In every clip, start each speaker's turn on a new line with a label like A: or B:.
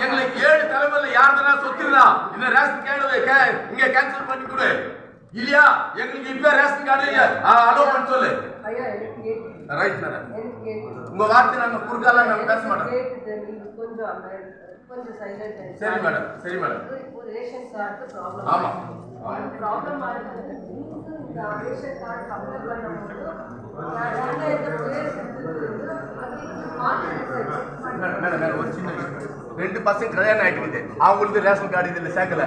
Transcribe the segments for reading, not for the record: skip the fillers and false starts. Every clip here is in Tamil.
A: எங்களுக்கு 7 தலைமையில யாருன்னா சொத்துங்களா இந்த ரேஷன் கார்டு இங்க கேன்சல் பண்ணி கொடு இல்லையா எங்களுக்கு இப்ப ரேஷன் கார்டு அலோ பண்ண சொல்லு ரைட் மேடம் உங்க வார்த்தை நாங்க குறுக்கால நாங்க பேச மாட்டோம் சரி மேடம் சரி மேடம்
B: ரேஷன் கார்டு ப்ராப்ளம்
A: ஆமா
B: ப்ராப்ளம் ஆயிருக்கு ரேஷன் கார்டு அப்ளை பண்ணும்போது நாங்க இந்த பேர்
A: மேடம் ஒரு சின்ன ரெண்டு பசங்க கல்யாணம் ஆயிட்டு அவங்களுக்கு ரேஷன் கார்டு இதுல சேர்க்கல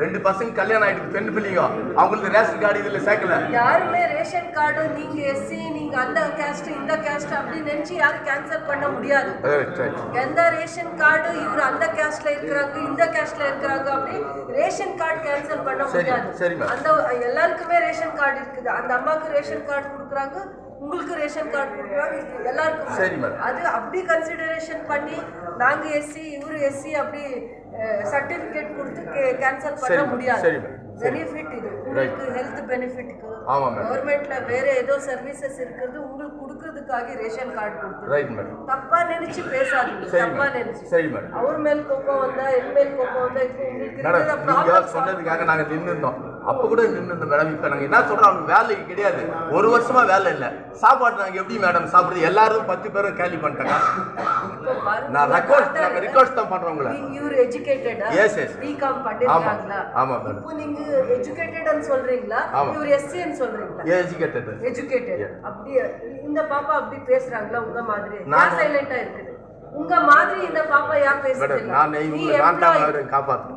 A: ரெண்டு பசங்க கல்யாணம் ஆயிட்டு பெண் பிள்ளைங்க அவங்களுக்கு ரேஷன் கார்டு இதுல சேர்க்கல
B: யாருமே ரேஷன் கார்டு நீங்க எஸ்சி நீங்க அந்த கேஸ்ட் இந்த கேஸ்ட் அப்படி நினைச்சு யாரும் கேன்சல் பண்ண முடியாது எந்த ரேஷன் கார்டு இவர் அந்த கேஸ்ட்ல இருக்கிறாங்க இந்த கேஸ்ட்ல இருக்கிறாங்க அப்படி ரேஷன் கார்டு கேன்சல் பண்ண முடியாது அந்த எல்லாருக்குமே ரேஷன் கார்டு இருக்குது அந்த அம்மாவுக்கு ரேஷன் கார்டு கொடுக்குறாங்க உங்களுக்கு ரேஷன் கார்டு கொடுக்குறாங்க எல்லாருக்கும் அது அப்படி கன்சிடரேஷன் பண்ணி நாங்க எஸ்சி இவரு எஸ்சி அப்படி சர்டிபிகேட் கொடுத்து கேன்சல் பண்ண முடியாது பெனிஃபிட் இது உங்களுக்கு ஹெல்த் பெனிஃபிட்க்கு கவர்மெண்ட்ல வேற ஏதோ சர்வீசஸ் இருக்குது உங்களுக்கு கொடுக்கிறதுக்காக ரேஷன் கார்டு கொடுத்து தப்பா நினைச்சு பேசாதீங்க தப்பா நினைச்சு அவர் மேல் கோபம் வந்தா என் மேல் கோபம் வந்தா உங்களுக்கு
A: சொன்னதுக்காக நாங்க நின்றுந்தோம் அப்ப கூட நின்றுந்தோம் மேடம் இப்ப நாங்க என்ன சொல்றோம் அவங்க வேலைக்கு கிடையாது ஒரு வருஷமா வேலை இல்ல சாப்பாடு நாங்க எப்படி மேடம் சாப்பிடுறது எல்லாரும் 10 பேரும் கேலி பண்ணிட்டாங்க நான் ரெக்கார்ட் தான் பண்றோம் உங்களை
B: யூர் எஜுகேட்டட் பிகாம் பண்ணிருக்காங்களா
A: ஆமா மேடம்
B: இப்போ நீங்க எஜுகேட்டட்னு சொல்றீங்களா யூர் எஸ்சின்னு சொல்றீங்களா எஜுகேட்டட் அப்படி இந்த பாப்பா அப்படி பேசுறாங்களா உங்க மாதிரி நான் சைலண்டா இருக்குது உங்க மாதிரி இந்த பாப்பா யார் பேசுறது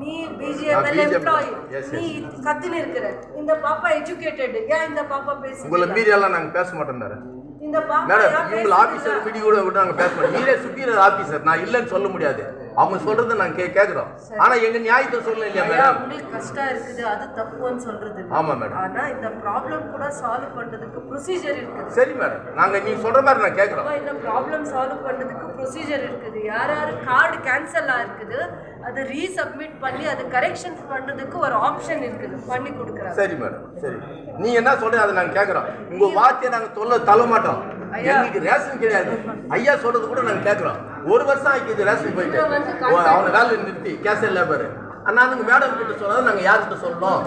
B: நீ பிஜிஎம்எல் எம்ப்ளாயி நீ கத்தின இருக்கிற இந்த பாப்பா எஜுகேட்டட் ஏன் இந்த பாப்பா பேசுறீங்க
A: உங்களை மீறி எல்லாம் நாங்க பேச மாட்டோம்
B: இந்த பாப்பா
A: மேடம் இவங்க ஆபீசர் வீடியோ கூட நாங்க பேச மாட்டோம் நீரே சுப்பீரியர் ஆபீசர் நான் இல்லன்னு சொல்ல முடியாது அவங்க சொல்றத நாங்க கேக்குறோம் ஆனா எங்க நியாயத்தை சொல்லல இல்லையா மேடம்
B: உங்களுக்கு கஷ்டம் இருக்குது அது தப்புன்னு சொல்றது
A: ஆமா மேடம்
B: ஆனா இந்த ப்ராப்ளம் கூட சால்வ் பண்றதுக்கு ப்ரொசீஜர் இருக்குது
A: சரி மேடம் நாங்க நீங்க சொல்ற மாதிரி நான் கேக்குறோம்
B: இந்த ப்ராப்ளம் சால்வ் பண்றதுக்கு ப்ரொசீஜர் இருக்குது யார் கார்டு கேன்சல் ஆயிருக்குது அது ரீசப்மிட் பண்ணி அது கரெக்ஷன் பண்றதுக்கு ஒரு ஆப்ஷன் இருக்குது பண்ணி கொடுக்குறாங்க
A: சரி மேடம் சரி நீ என்ன சொல்றீங்க அதை நாங்க கேக்குறோம் உங்க வார்த்தையை நாங்க தள்ள மாட்டோம் எங்களுக்கு ரேஷன் கிடையாது ஐயா சொல்றது கூட நாங்க கேக்குறோம் ஒரு வருஷம் ஆகிக்குது ரேஷன் போயிட்டு அவனை வேலை நிறுத்தி கேஷ் லேபர் நானுங்க மேடம் கிட்ட சொன்னதை நாங்க யார்கிட்ட சொல்லணும்